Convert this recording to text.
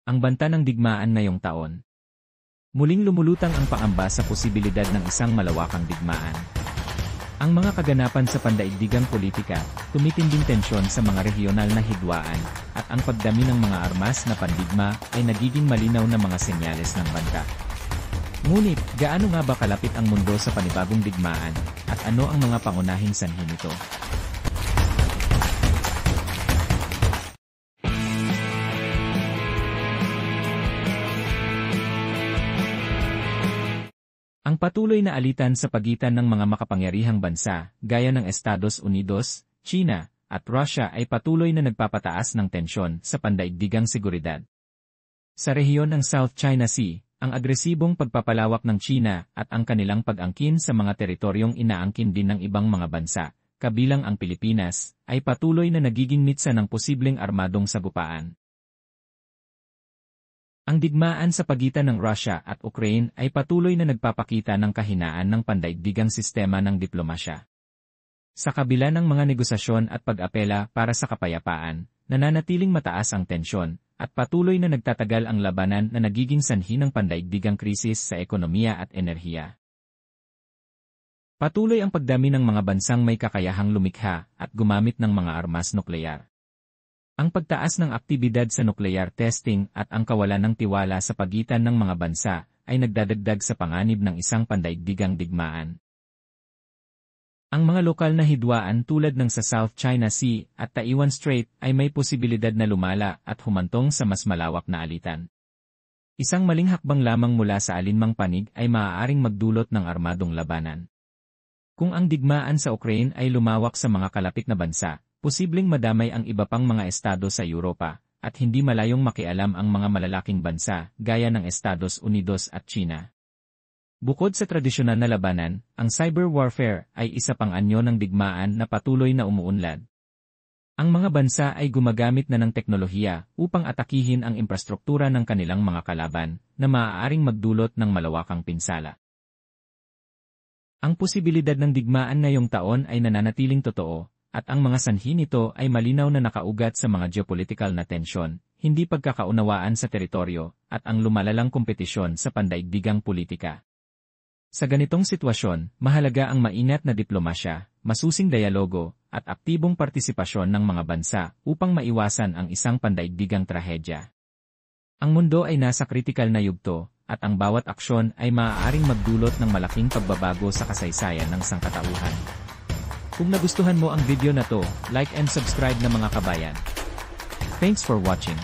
Ang banta ng digmaan ngayong taon. Muling lumulutang ang pangamba sa posibilidad ng isang malawakang digmaan. Ang mga kaganapan sa pandaigdigang politika, tumitinding tensyon sa mga regional na hidwaan, at ang pagdami ng mga armas na pandigma ay nagiging malinaw na mga senyales ng banta. Ngunit, gaano nga ba kalapit ang mundo sa panibagong digmaan, at ano ang mga pangunahing sanhi nito? Ang patuloy na alitan sa pagitan ng mga makapangyarihang bansa, gaya ng Estados Unidos, China, at Russia ay patuloy na nagpapataas ng tensyon sa pandaigdigang seguridad. Sa rehiyon ng South China Sea, ang agresibong pagpapalawak ng China at ang kanilang pag-angkin sa mga teritoryong inaangkin din ng ibang mga bansa, kabilang ang Pilipinas, ay patuloy na nagiging mitsa ng posibleng armadong sagupaan. Ang digmaan sa pagitan ng Russia at Ukraine ay patuloy na nagpapakita ng kahinaan ng pandaigdigang sistema ng diplomasya. Sa kabila ng mga negosasyon at pag-apela para sa kapayapaan, nananatiling mataas ang tensyon, at patuloy na nagtatagal ang labanan na nagiging sanhi ng pandaigdigang krisis sa ekonomiya at enerhiya. Patuloy ang pagdami ng mga bansang may kakayahang lumikha at gumamit ng mga armas nukleyar. Ang pagtaas ng aktibidad sa nuclear testing at ang kawalan ng tiwala sa pagitan ng mga bansa ay nagdadagdag sa panganib ng isang pandaigdigang digmaan. Ang mga lokal na hidwaan tulad ng sa South China Sea at Taiwan Strait ay may posibilidad na lumala at humantong sa mas malawak na alitan. Isang maling hakbang lamang mula sa alinmang panig ay maaaring magdulot ng armadong labanan. Kung ang digmaan sa Ukraine ay lumawak sa mga kalapit na bansa, posibleng madamay ang iba pang mga estado sa Europa, at hindi malayong makialam ang mga malalaking bansa, gaya ng Estados Unidos at China. Bukod sa tradisyonal na labanan, ang cyber warfare ay isa pang anyo ng digmaan na patuloy na umuunlad. Ang mga bansa ay gumagamit na ng teknolohiya upang atakihin ang infrastruktura ng kanilang mga kalaban, na maaaring magdulot ng malawakang pinsala. Ang posibilidad ng digmaan ngayong taon ay nananatiling totoo, at ang mga sanhi nito ay malinaw na nakaugat sa mga geopolitical na tensyon, hindi pagkakaunawaan sa teritoryo, at ang lumalalang kompetisyon sa pandaigdigang politika. Sa ganitong sitwasyon, mahalaga ang maingat na diplomasya, masusing dialogo, at aktibong partisipasyon ng mga bansa upang maiwasan ang isang pandaigdigang trahedya. Ang mundo ay nasa kritikal na yugto, at ang bawat aksyon ay maaaring magdulot ng malaking pagbabago sa kasaysayan ng sangkatauhan. Kung nagustuhan mo ang video na to, like and subscribe na mga kabayan. Thanks for watching.